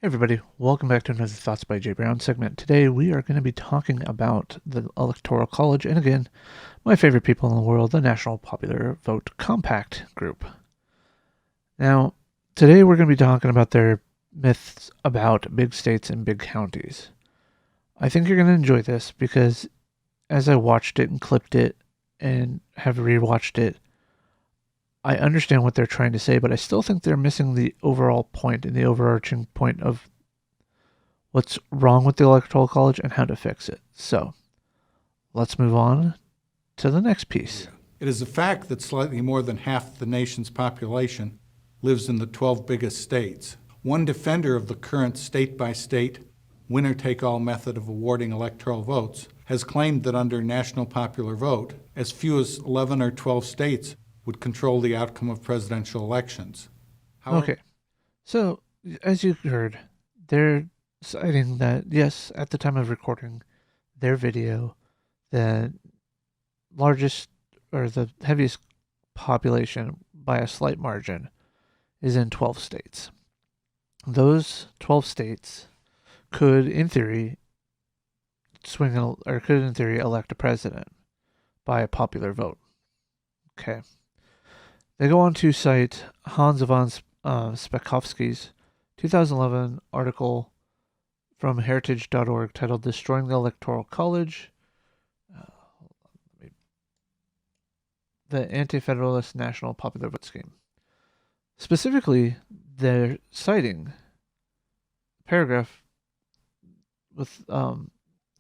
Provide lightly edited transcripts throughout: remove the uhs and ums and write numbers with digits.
Hey everybody, welcome back to another Thoughts by Jay Brown segment. Today we are going to be talking about the Electoral College and again, my favorite people in the world, the National Popular Vote Compact Group. Now, today we're going to be talking about their myths about big states and big counties. I think you're going to enjoy this because as I watched it and clipped it and have rewatched it, I understand what they're trying to say, but I still think they're missing the overall point and the overarching point of what's wrong with the Electoral College and how to fix it. So let's move on to the next piece. It is a fact that slightly more than half the nation's population lives in the 12 biggest states. One defender of the current state-by-state, winner-take-all method of awarding electoral votes has claimed that under national popular vote, as few as 11 or 12 states would control the outcome of presidential elections. Okay, so as you heard, they're citing that, yes, at the time of recording their video, the largest or the heaviest population by a slight margin is in 12 states. Those 12 states could, in theory, elect a president by a popular vote. Okay. They go on to cite Hans von Spakovsky's 2011 article from heritage.org titled Destroying the Electoral College, the Anti-Federalist National Popular Vote Scheme. Specifically, they're citing a paragraph with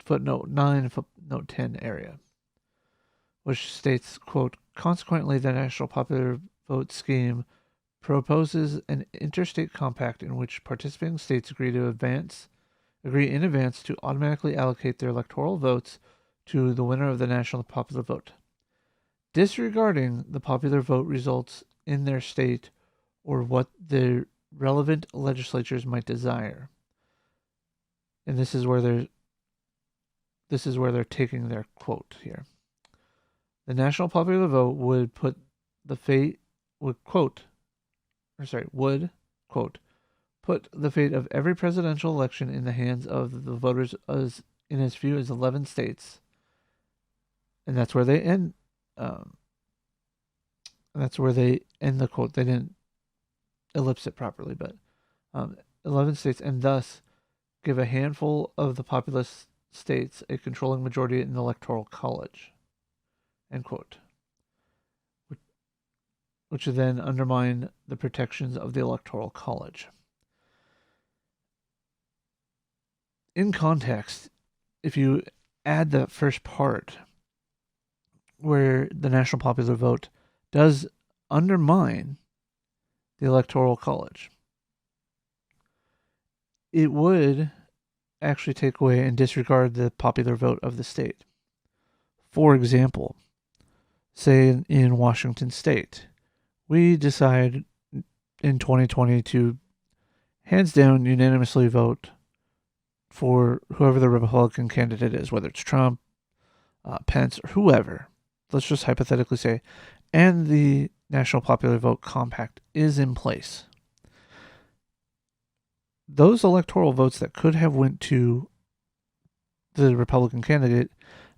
footnote 9, footnote 10 area, which states, quote, consequently, the National Popular Vote Scheme proposes an interstate compact in which participating states agree in advance to automatically allocate their electoral votes to the winner of the national popular vote, disregarding the popular vote results in their state or what the relevant legislatures might desire. And this is where they're taking their quote here. The national popular vote would put the fate of every presidential election in the hands of the voters in as few as 11 states. And that's where they end. That's where they end the quote. They didn't ellipse it properly, but 11 states, and thus give a handful of the populous states a controlling majority in the Electoral College. End quote. Which would then undermine the protections of the Electoral College. In context, if you add the first part, where the national popular vote does undermine the Electoral College, it would actually take away and disregard the popular vote of the state. For example, say in Washington State, we decide in 2020 to hands down unanimously vote for whoever the Republican candidate is, whether it's Trump, Pence, or whoever. Let's just hypothetically say, and the National Popular Vote Compact is in place. Those electoral votes that could have went to the Republican candidate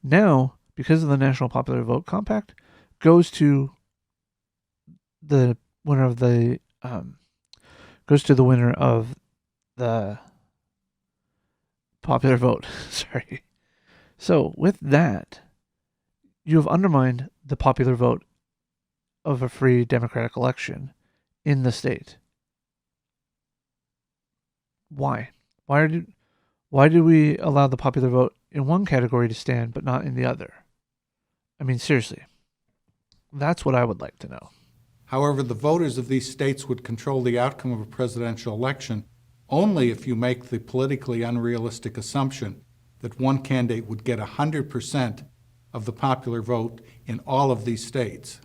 now, because of the National Popular Vote Compact, goes to the winner of the popular vote. Sorry. So with that, you have undermined the popular vote of a free democratic election in the state. Why? Why do we allow the popular vote in one category to stand but not in the other? I mean, seriously. That's what I would like to know. However, the voters of these states would control the outcome of a presidential election only if you make the politically unrealistic assumption that one candidate would get 100% of the popular vote in all of these states.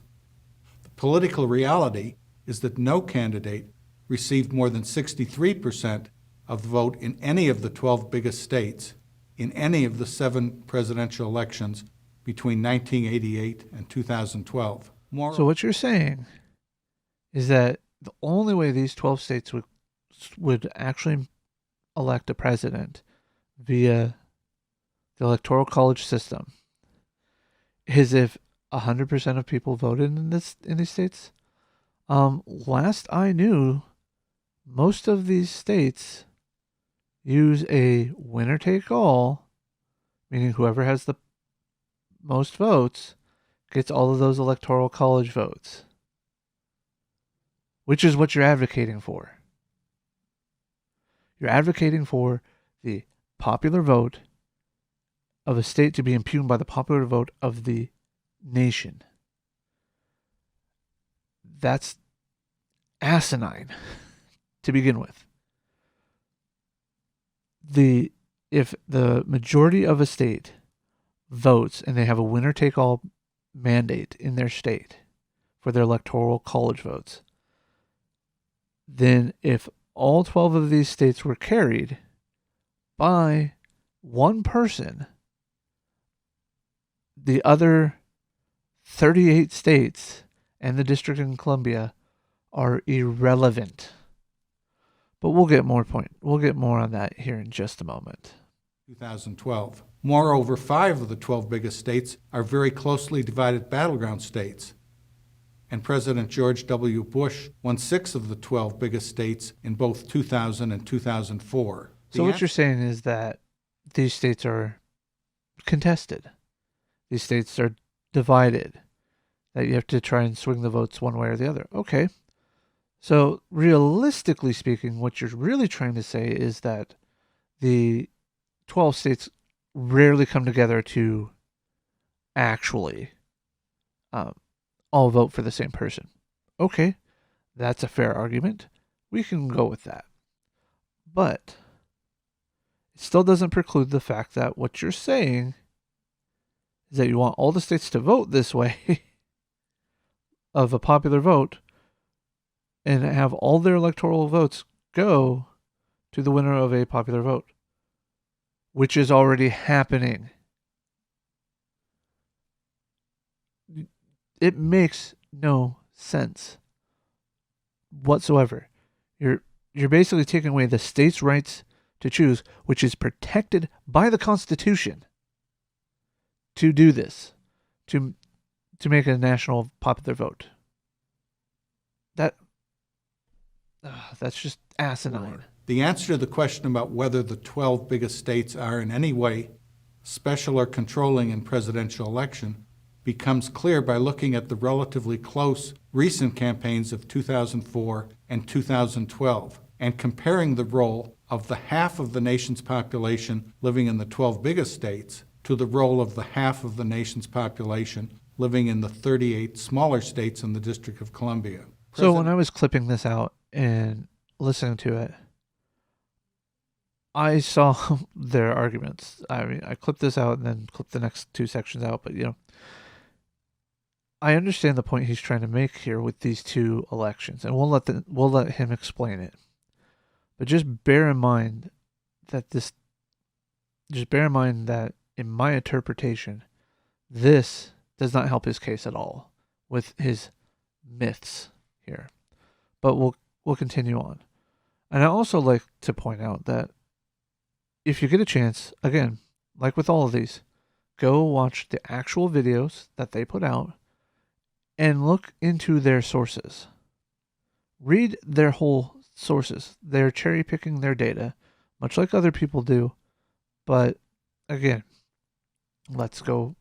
The political reality is that no candidate received more than 63% of the vote in any of the 12 biggest states in any of the 7 presidential elections between 1988 and 2012. So what you're saying is that the only way these 12 states would actually elect a president via the electoral college system is if 100% of people voted in these states. Last I knew, most of these states use a winner take all, meaning whoever has the most votes gets all of those electoral college votes, which is what you're advocating for. You're advocating for the popular vote of a state to be impugned by the popular vote of the nation. That's asinine to begin with. If the majority of a state votes and they have a winner take all mandate in their state for their electoral college votes, then if all 12 of these states were carried by one person, the other 38 states and the District of Columbia are irrelevant. But we'll get more on that here in just a moment. 2012. Moreover, 5 of the 12 biggest states are very closely divided battleground states. And President George W. Bush won 6 of the 12 biggest states in both 2000 and 2004. So what you're saying is that these states are contested. These states are divided. That you have to try and swing the votes one way or the other. Okay. So realistically speaking, what you're really trying to say is that the 12 states rarely come together to actually all vote for the same person. Okay, that's a fair argument. We can go with that. But it still doesn't preclude the fact that what you're saying is that you want all the states to vote this way of a popular vote and have all their electoral votes go to the winner of a popular vote, which is already happening. It makes no sense whatsoever. You're basically taking away the state's rights to choose, which is protected by the Constitution, to do this, to make a national popular vote. That's just asinine. The answer to the question about whether the 12 biggest states are in any way special or controlling in presidential election becomes clear by looking at the relatively close recent campaigns of 2004 and 2012 and comparing the role of the half of the nation's population living in the 12 biggest states to the role of the half of the nation's population living in the 38 smaller states in the District of Columbia. So when I was clipping this out and listening to it, I saw their arguments. I mean, I clipped this out and then clipped the next 2 sections out, but I understand the point he's trying to make here with these 2 elections, and we'll let him explain it. But just bear in mind that in my interpretation, this does not help his case at all with his myths here. But we'll continue on. And I also like to point out that if you get a chance, again, like with all of these, go watch the actual videos that they put out and look into their sources. Read their whole sources. They're cherry picking their data, much like other people do. But again, let's go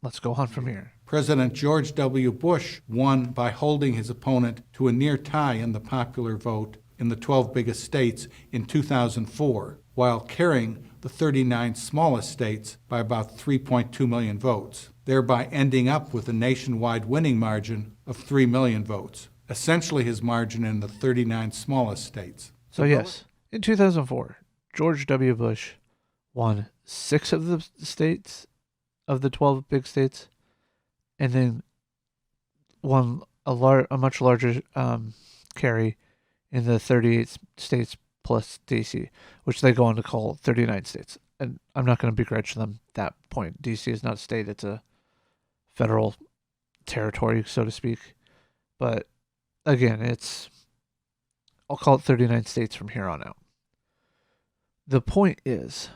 on from here. President George W. Bush won by holding his opponent to a near tie in the popular vote in the 12 biggest states in 2004, while carrying the 39 smallest states by about 3.2 million votes, thereby ending up with a nationwide winning margin of 3 million votes, essentially his margin in the 39 smallest states. So yes, in 2004, George W. Bush won 6 of the states, of the 12 big states, and then won a much larger carry in the 38 states plus D.C., which they go on to call 39 states. And I'm not going to begrudge them that point. D.C. is not a state, it's a federal territory, so to speak. But again, I'll call it 39 states from here on out. The point is,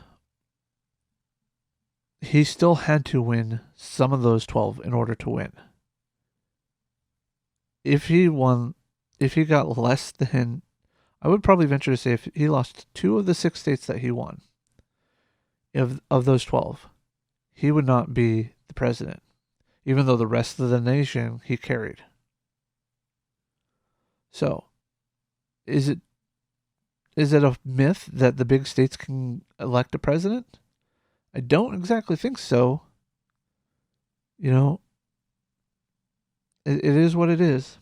he still had to win some of those 12 in order to win. If he got less than, I would probably venture to say if he lost 2 of the 6 states that he won, of those 12, he would not be the president, even though the rest of the nation he carried. So, is it a myth that the big states can elect a president? I don't exactly think so. You know, it is what it is.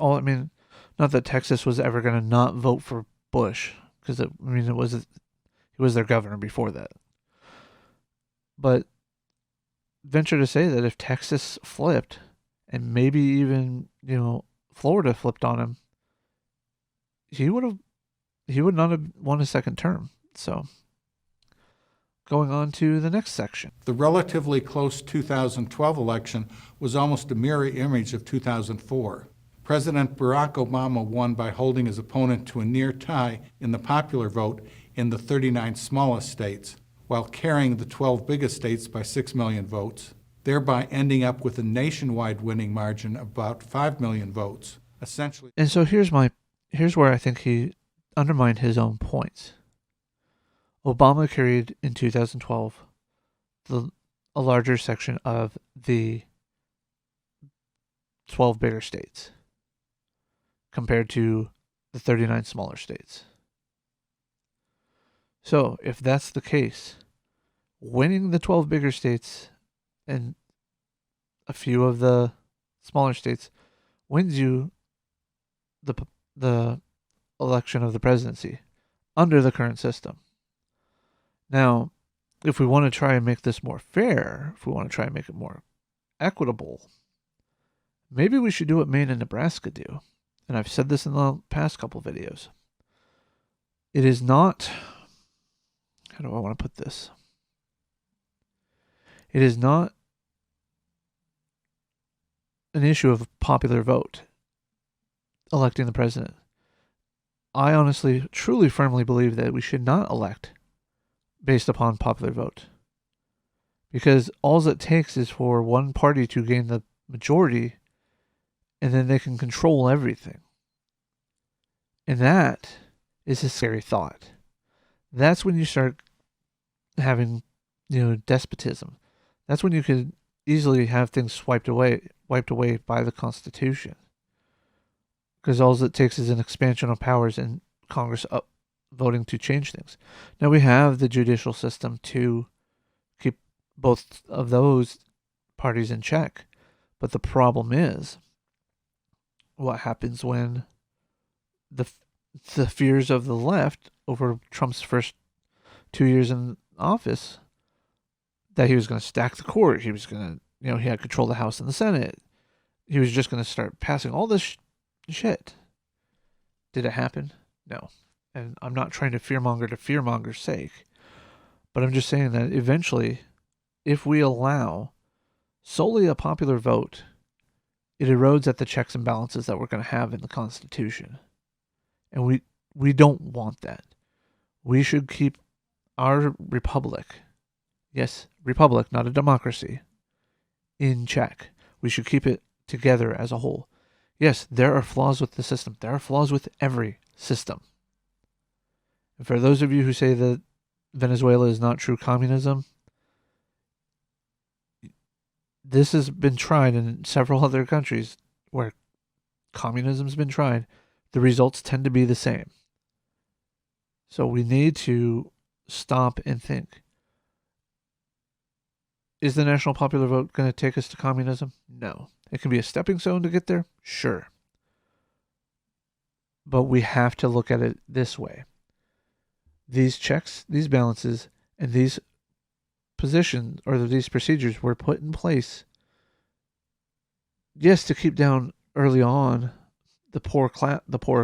I mean, not that Texas was ever going to not vote for Bush, because he was their governor before that. But venture to say that if Texas flipped, and maybe even Florida flipped on him, he would not have won a second term. So, going on to the next section. The relatively close 2012 election was almost a mirror image of 2004. President Barack Obama won by holding his opponent to a near tie in the popular vote in the 39 smallest states, while carrying the 12 biggest states by 6 million votes, thereby ending up with a nationwide winning margin of about 5 million votes, essentially. And so here's where I think he undermined his own points. Obama carried in 2012 a larger section of the 12 bigger states compared to the 39 smaller states. So, if that's the case, winning the 12 bigger states and a few of the smaller states wins you the election of the presidency under the current system. Now, if we want to try and make this more fair, if we want to try and make it more equitable, maybe we should do what Maine and Nebraska do. And I've said this in the past couple videos. It is not, how do I want to put this? It is not an issue of popular vote electing the president. I honestly, truly, firmly believe that we should not elect based upon popular vote. Because all it takes is for one party to gain the majority, and then they can control everything. And that is a scary thought. That's when you start having, despotism. That's when you could easily have things wiped away by the Constitution. Because all it takes is an expansion of powers and Congress voting to change things. Now we have the judicial system to keep both of those parties in check. But the problem is, what happens when the fears of the left over Trump's first 2 years in office, that he was going to stack the court, he was going to, he had control of the House and the Senate, he was just going to start passing all this shit. Did it happen? No. And I'm not trying to fearmonger's sake, but I'm just saying that eventually, if we allow solely a popular vote, it erodes at the checks and balances that we're going to have in the Constitution. And we don't want that. We should keep our republic, yes, republic, not a democracy, in check. We should keep it together as a whole. Yes, there are flaws with the system. There are flaws with every system. And for those of you who say that Venezuela is not true communism, this has been tried in several other countries where communism's been tried. The results tend to be the same. So we need to stop and think. Is the national popular vote going to take us to communism? No. It can be a stepping stone to get there? Sure. But we have to look at it this way. These checks, these balances, and these positions, or these procedures were put in place, yes, to keep down early on the poorer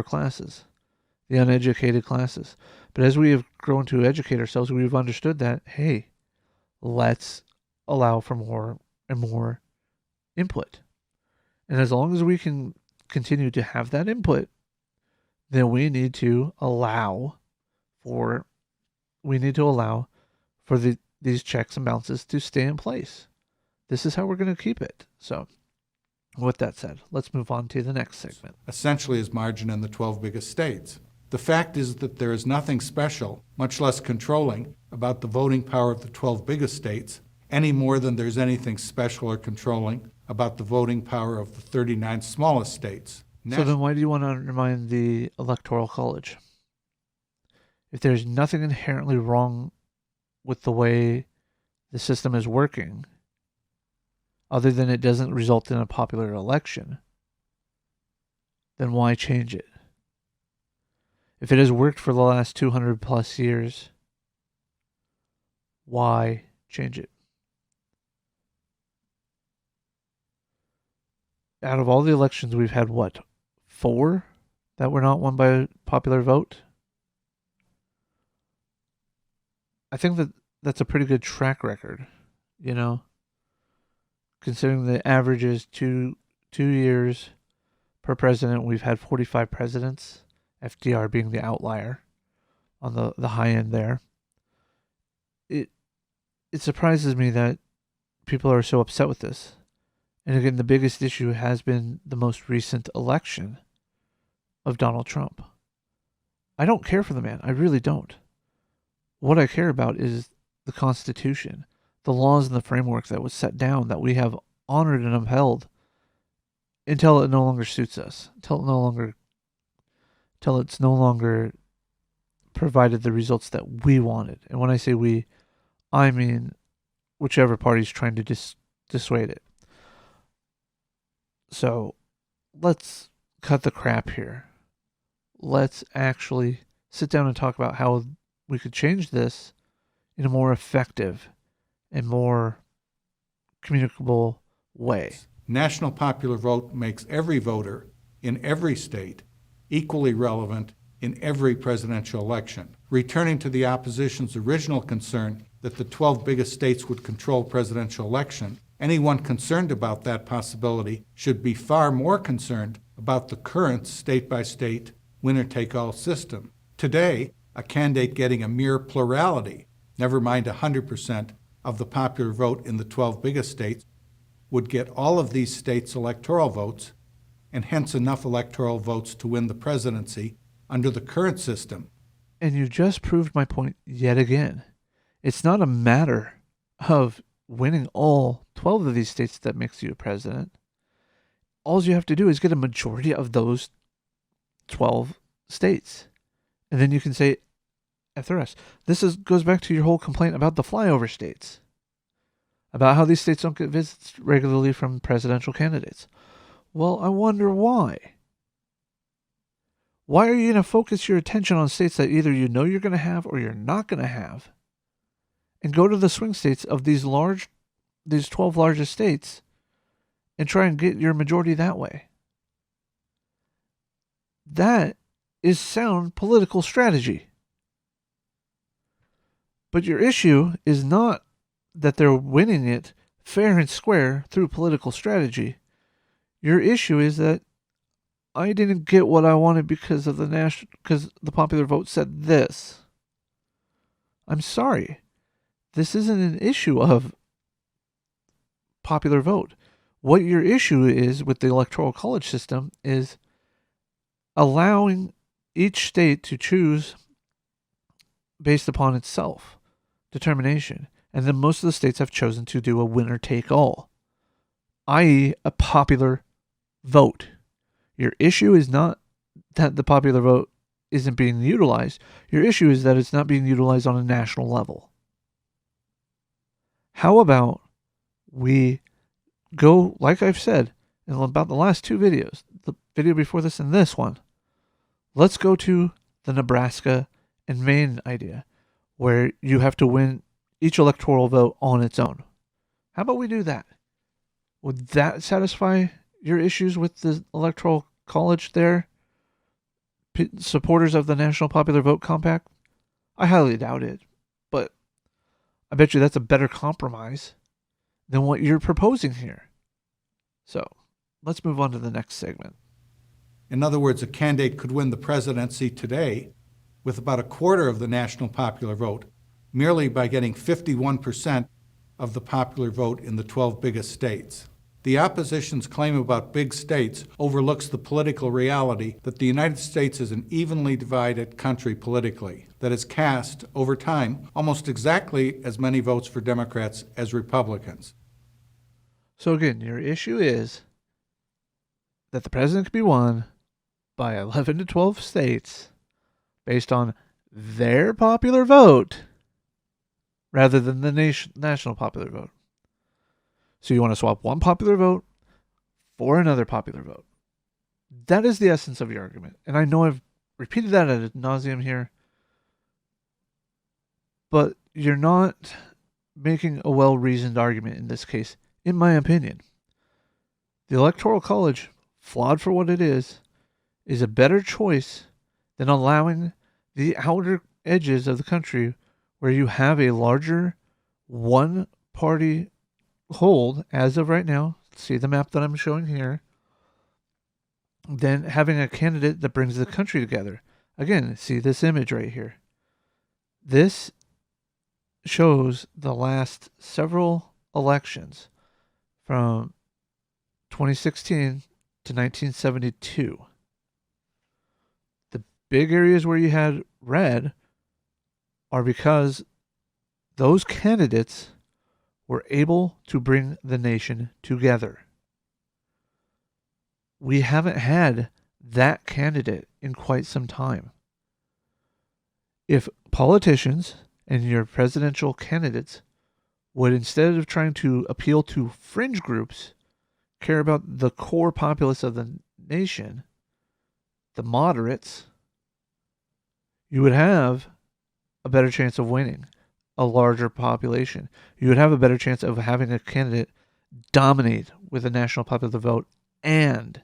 classes, the uneducated classes. But as we have grown to educate ourselves, we've understood that, hey, let's allow for more and more input. And as long as we can continue to have that input, then we need to allow for we need to allow for these checks and balances to stay in place. This is how we're going to keep it. So, with that said, let's move on to the next segment. Essentially as margin in the 12 biggest states. The fact is that there is nothing special, much less controlling, about the voting power of the 12 biggest states, any more than there's anything special or controlling about the voting power of the 39 smallest states. So then why do you want to undermine the Electoral College? If there's nothing inherently wrong with the way the system is working, other than it doesn't result in a popular election, then why change it? If it has worked for the last 200 plus years, why change it? Out of all the elections, we've had what? 4 that were not won by popular vote? I think that's a pretty good track record, you know, considering the average is two years per president. We've had 45 presidents, FDR being the outlier on the high end there. It surprises me that people are so upset with this. And again, the biggest issue has been the most recent election of Donald Trump. I don't care for the man. I really don't. What I care about is the Constitution, the laws and the framework that was set down that we have honored and upheld until it no longer suits us, until it's no longer provided the results that we wanted. And when I say we, I mean whichever party's trying to dissuade it. So let's cut the crap here. Let's actually sit down and talk about how we could change this in a more effective and more communicable way. National popular vote makes every voter in every state equally relevant in every presidential election. Returning to the opposition's original concern that the 12 biggest states would control presidential election, anyone concerned about that possibility should be far more concerned about the current state-by-state winner-take-all system. Today, a candidate getting a mere plurality, never mind 100% of the popular vote in the 12 biggest states, would get all of these states' electoral votes, and hence enough electoral votes to win the presidency under the current system. And you just proved my point yet again. It's not a matter of winning all 12 of these states that makes you a president. All you have to do is get a majority of those 12 states. And then you can say, F the rest. This goes back to your whole complaint about the flyover states, about how these states don't get visits regularly from presidential candidates. Well, I wonder why. Why are you going to focus your attention on states that either you know you're going to have or you're not going to have, and go to the swing states of these 12 largest states and try and get your majority that way? That is sound political strategy. But your issue is not that they're winning it fair and square through political strategy. Your issue is that I didn't get what I wanted because the popular vote said this. I'm sorry. This isn't an issue of popular vote. What your issue is with the Electoral College system is allowing each state to choose based upon its self-determination. And then most of the states have chosen to do a winner-take-all, i.e. a popular vote. Your issue is not that the popular vote isn't being utilized. Your issue is that it's not being utilized on a national level. How about we go, like I've said in about the last 2 videos, the video before this and this one, let's go to the Nebraska and Maine idea, where you have to win each electoral vote on its own. How about we do that? Would that satisfy your issues with the Electoral College there? Supporters of the National Popular Vote Compact? I highly doubt it, but I bet you that's a better compromise than what you're proposing here. So, let's move on to the next segment. In other words, a candidate could win the presidency today with about a quarter of the national popular vote, merely by getting 51% of the popular vote in the 12 biggest states. The opposition's claim about big states overlooks the political reality that the United States is an evenly divided country politically, that has cast, over time, almost exactly as many votes for Democrats as Republicans. So again, your issue is that the president could be won by 11 to 12 states based on their popular vote rather than the national popular vote. So you want to swap one popular vote for another popular vote. That is the essence of your argument. And I know I've repeated that ad nauseum here, but you're not making a well-reasoned argument in this case, in my opinion. The Electoral College, flawed for what it is a better choice than allowing the outer edges of the country where you have a larger one-party hold as of right now. See the map that I'm showing here. Then having a candidate that brings the country together. Again, see this image right here. This shows the last several elections from 2016 to 1972. The big areas where you had red are because those candidates were able to bring the nation together. We haven't had that candidate in quite some time. If politicians and your presidential candidates would, instead of trying to appeal to fringe groups, care about the core populace of the nation, the moderates, you would have a better chance of winning a larger population. You would have a better chance of having a candidate dominate with a national popular vote and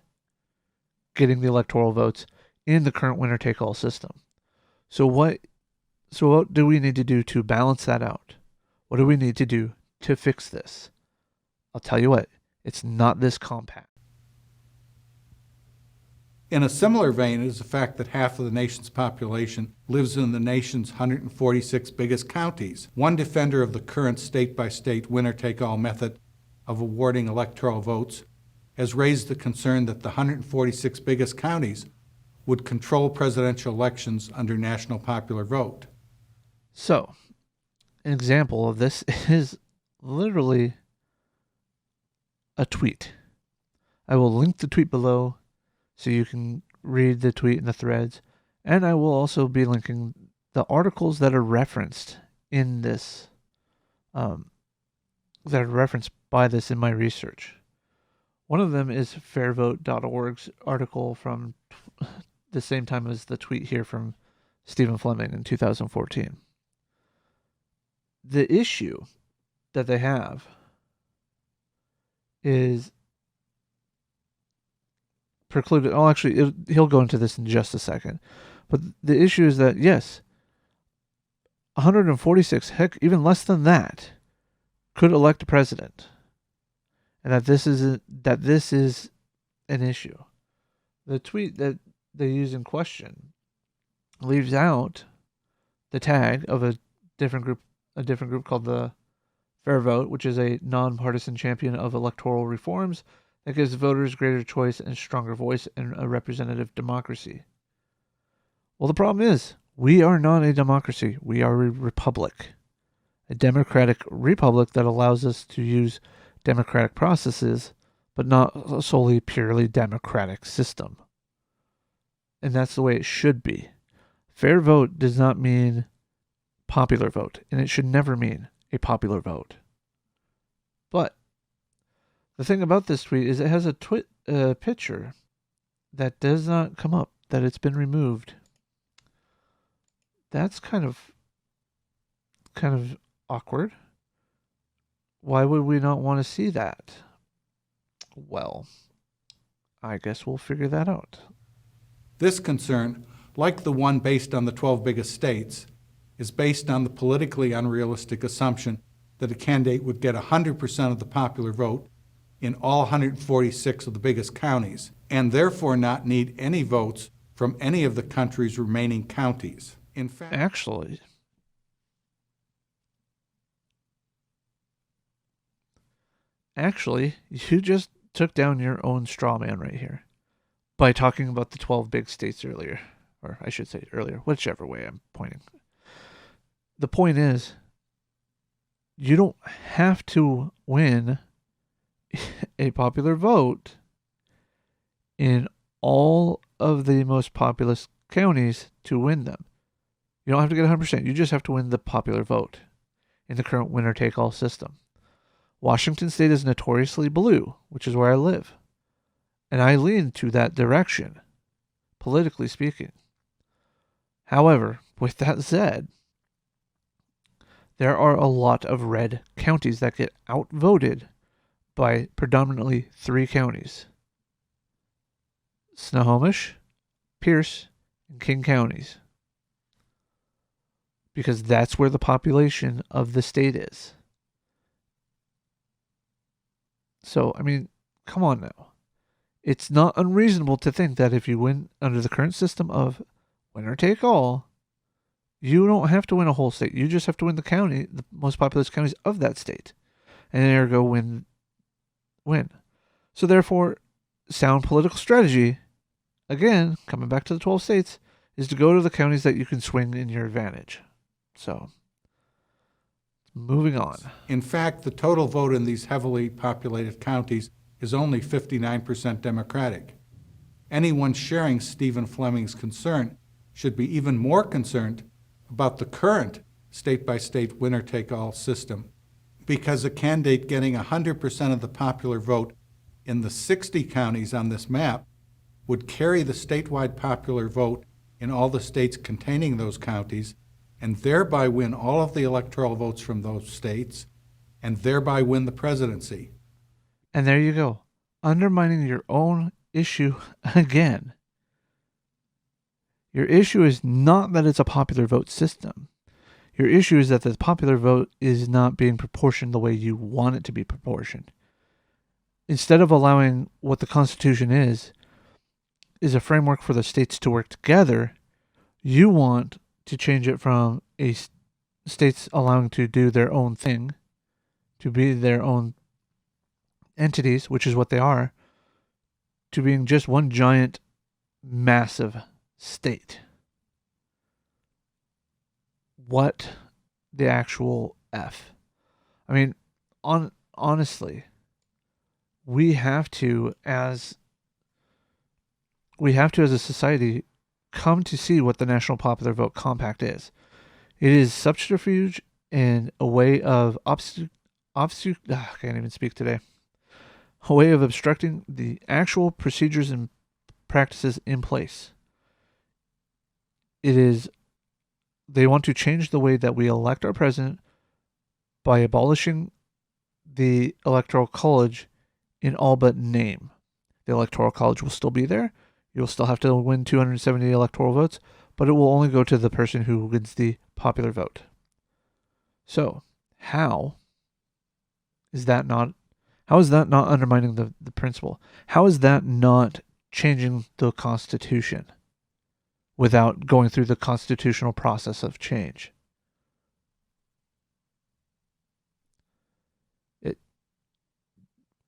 getting the electoral votes in the current winner-take-all system. So what do we need to do to balance that out? What do we need to do to fix this? I'll tell you what, it's not this compact. In a similar vein is the fact that half of the nation's population lives in the nation's 146 biggest counties. One defender of the current state-by-state winner-take-all method of awarding electoral votes has raised the concern that the 146 biggest counties would control presidential elections under national popular vote. So, an example of this is literally a tweet. I will link the tweet below so you can read the tweet in the threads, and I will also be linking the articles that are referenced in this, that are referenced by this in my research. One of them is fairvote.org's article from the same time as the tweet here from Stephen Fleming in 2014. The issue that they have is precluded. Oh, actually, he'll go into this in just a second. But the issue is that, yes, 146, heck, even less than that, could elect a president. And that this is an issue. The tweet that they use in question leaves out the tag of a different group called the Fair Vote, which is a nonpartisan champion of electoral reforms that gives voters greater choice and stronger voice in a representative democracy. Well, the problem is, we are not a democracy. We are a republic. A democratic republic that allows us to use democratic processes, but not a solely purely democratic system. And that's the way it should be. Fair vote does not mean popular vote, and it should never mean a popular vote. But the thing about this tweet is it has a picture that does not come up, that it's been removed. That's kind of awkward. Why would we not want to see that? Well, I guess we'll figure that out. This concern, like the one based on the 12 biggest states, is based on the politically unrealistic assumption that a candidate would get 100% of the popular vote in all 146 of the biggest counties, and therefore not need any votes from any of the country's remaining counties. In fact, actually, you just took down your own straw man right here by talking about the 12 big states earlier, or I should say earlier, whichever way I'm pointing. The point is, you don't have to win a popular vote in all of the most populous counties to win them. You don't have to get 100%. You just have to win the popular vote in the current winner-take-all system. Washington State is notoriously blue, which is where I live. And I lean to that direction, politically speaking. However, with that said, there are a lot of red counties that get outvoted by predominantly 3 counties: Snohomish, Pierce, and King counties. Because that's where the population of the state is. So, I mean, come on now. It's not unreasonable to think that if you win under the current system of winner take all, you don't have to win a whole state. You just have to win the county, the most populous counties of that state. And ergo win. So therefore, sound political strategy, again, coming back to the 12 states, is to go to the counties that you can swing in your advantage. So, moving on. In fact, the total vote in these heavily populated counties is only 59% Democratic. Anyone sharing Stephen Fleming's concern should be even more concerned about the current state-by-state winner-take-all system, because a candidate getting 100% of the popular vote in the 60 counties on this map would carry the statewide popular vote in all the states containing those counties, and thereby win all of the electoral votes from those states, and thereby win the presidency. And there you go, undermining your own issue again. Your issue is not that it's a popular vote system. Your issue is that the popular vote is not being proportioned the way you want it to be proportioned. Instead of allowing what the Constitution is a framework for the states to work together, you want to change it from a states allowing to do their own thing, to be their own entities, which is what they are, to being just one giant, massive state. What the actual F? I mean, honestly, we have to as a society come to see what the National Popular Vote Compact is. It is subterfuge and a way of I can't even speak today. A way of obstructing the actual procedures and practices in place. They want to change the way that we elect our president by abolishing the Electoral College in all but name. The Electoral College will still be there. You'll still have to win 270 electoral votes, but it will only go to the person who wins the popular vote. So, how is that not undermining the principle? How is that not changing the Constitution without going through the constitutional process of change?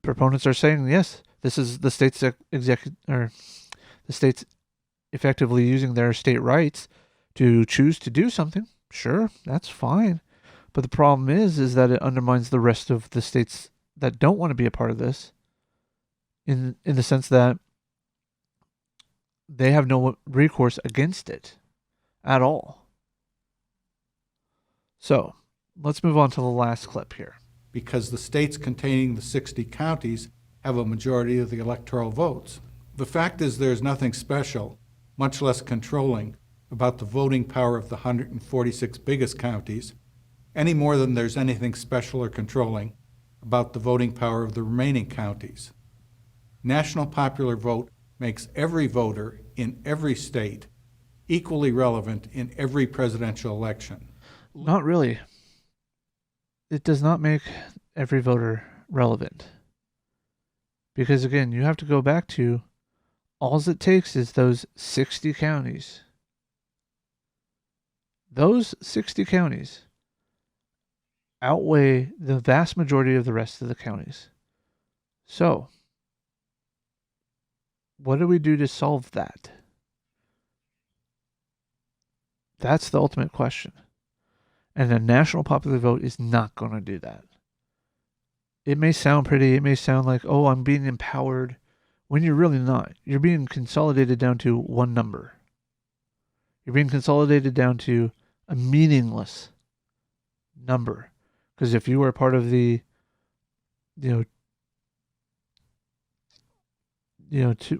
Proponents are saying, yes, this is the state's the state's effectively using their state rights to choose to do something. Sure, that's fine. But the problem is that it undermines the rest of the states that don't want to be a part of this, in the sense that they have no recourse against it at all. So, let's move on to the last clip here. Because the states containing the 60 counties have a majority of the electoral votes. The fact is there's nothing special, much less controlling, about the voting power of the 146 biggest counties, any more than there's anything special or controlling about the voting power of the remaining counties. National popular vote makes every voter in every state equally relevant in every presidential election. Not really. It does not make every voter relevant. Because again, you have to go back to all it takes is those 60 counties Those 60 counties outweigh the vast majority of the rest of the counties. So, what do we do to solve that? That's the ultimate question. And a national popular vote is not going to do that. It may sound pretty. It may sound like, oh, I'm being empowered, when you're really not. You're being consolidated down to one number. You're being consolidated down to a meaningless number. Because if you were part of the,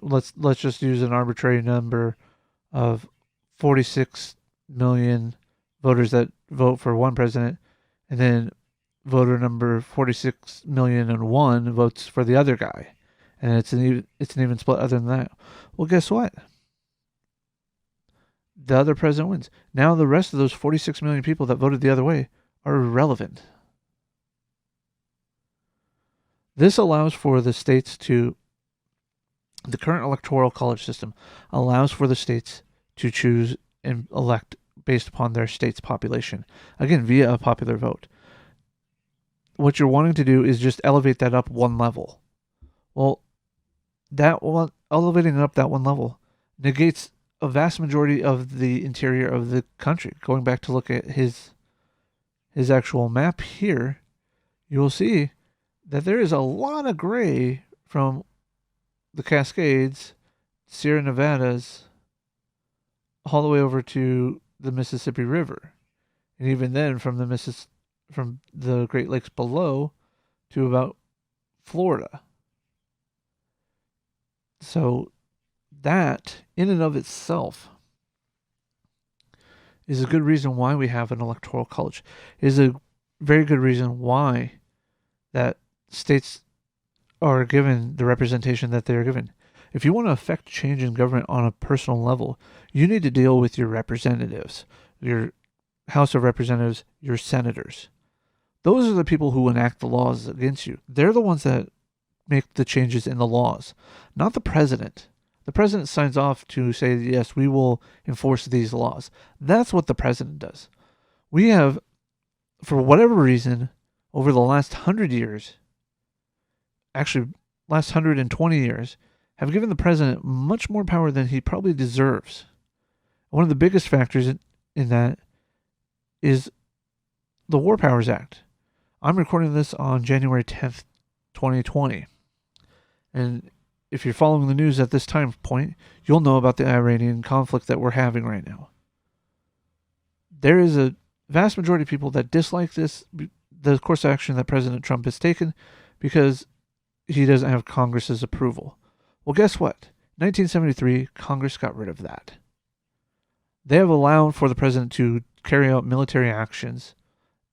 let's just use an arbitrary number of 46 million voters that vote for one president, and then voter number 46,000,001 votes for the other guy, and it's an even split. Other than that, well, guess what? The other president wins. Now the rest of those 46 million people that voted the other way are irrelevant. This allows for the states to, the current electoral college system allows for the states to choose and elect based upon their state's population. Again, via a popular vote. What you're wanting to do is just elevate that up one level. Well, elevating it up that one level negates a vast majority of the interior of the country. Going back to look at his actual map here, you will see that there is a lot of gray from the Cascades, Sierra Nevadas, all the way over to the Mississippi River, and even then from the Great Lakes below to about Florida. So that, in and of itself, is a good reason why we have an electoral college. It is a very good reason why that states are given the representation that they are given. If you want to affect change in government on a personal level, you need to deal with your representatives, your House of Representatives, your senators. Those are the people who enact the laws against you. They're the ones that make the changes in the laws, not the president. The president signs off to say, yes, we will enforce these laws. That's what the president does. We have, for whatever reason, over the last 100 years, actually last 120 years, have given the president much more power than he probably deserves. One of the biggest factors in that is the War Powers Act. I'm recording this on January 10th, 2020. And if you're following the news at this time point, you'll know about the Iranian conflict that we're having right now. There is a vast majority of people that dislike the course of action that President Trump has taken because he doesn't have Congress's approval. Well, guess what? 1973, Congress got rid of that. They have allowed for the president to carry out military actions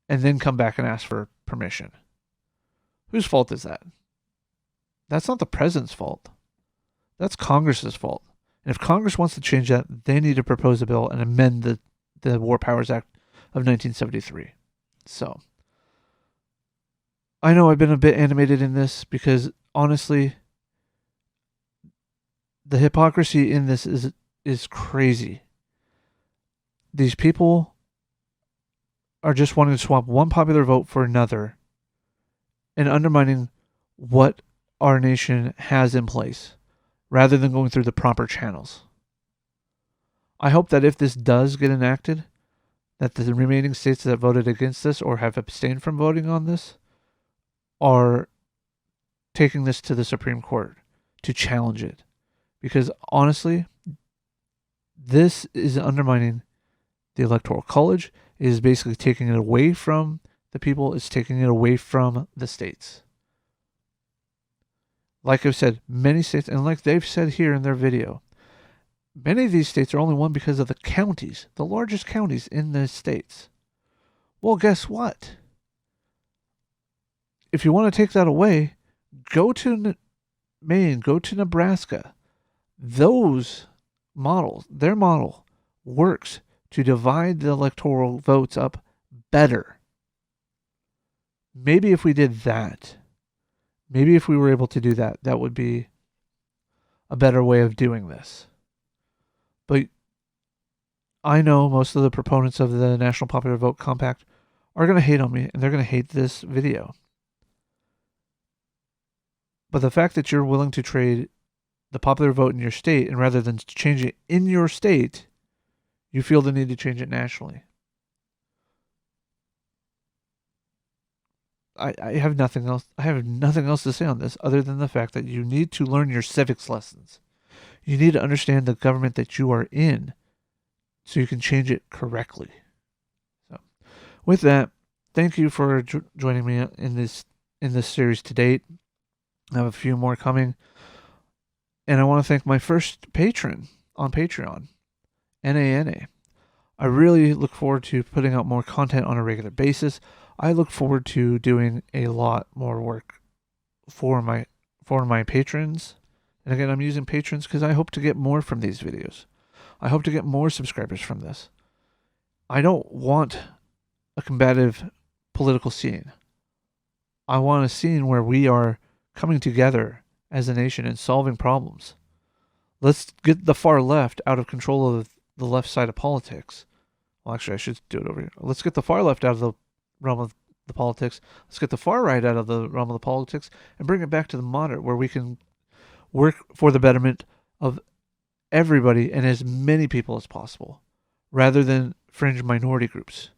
and then come back and ask for permission. Whose fault is that? That's not the president's fault. That's Congress's fault. And if Congress wants to change that, they need to propose a bill and amend the War Powers Act of 1973. So, I know I've been a bit animated in this because, honestly, the hypocrisy in this is crazy. These people are just wanting to swap one popular vote for another and undermining what our nation has in place rather than going through the proper channels. I hope that if this does get enacted, that the remaining states that voted against this or have abstained from voting on this are taking this to the Supreme Court to challenge it. Because honestly, this is undermining the Electoral College. It is basically taking it away from the people. It's taking it away from the states. Like I've said, many states, and like they've said here in their video, many of these states are only won because of the counties, the largest counties in the states. Well, guess what? If you want to take that away, go to Maine, go to Nebraska. Those models, their model works to divide the electoral votes up better. Maybe if we did that, maybe if we were able to do that, that would be a better way of doing this. But I know most of the proponents of the National Popular Vote Compact are going to hate on me, and they're going to hate this video. But the fact that you're willing to trade the popular vote in your state, and rather than change it in your state, you feel the need to change it nationally. I have nothing else. I have nothing else to say on this other than the fact that you need to learn your civics lessons. You need to understand the government that you are in, so you can change it correctly. So, with that, thank you for joining me in this series to date. I have a few more coming, and I want to thank my first patron on Patreon, NANA. I really look forward to putting out more content on a regular basis. I look forward to doing a lot more work for my patrons. And again, I'm using patrons because I hope to get more from these videos. I hope to get more subscribers from this. I don't want a combative political scene. I want a scene where we are coming together as a nation and solving problems. Let's get the far left out of control of the left side of politics. Well, actually, I should do it over here. Let's get the far left out of the realm of the politics. Let's get the far right out of the realm of the politics and bring it back to the moderate, where we can work for the betterment of everybody and as many people as possible, rather than fringe minority groups.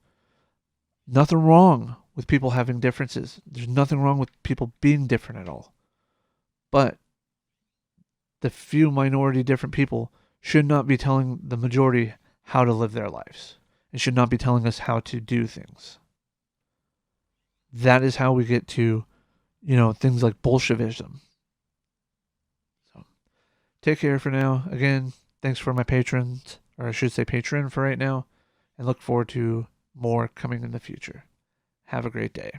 Nothing wrong with people having differences. There's nothing wrong with people being different at all. But the few minority different people should not be telling the majority how to live their lives. It should not be telling us how to do things. That is how we get to, things like Bolshevism. So, take care for now. Again, thanks for my patrons, or I should say patron for right now, and look forward to more coming in the future. Have a great day.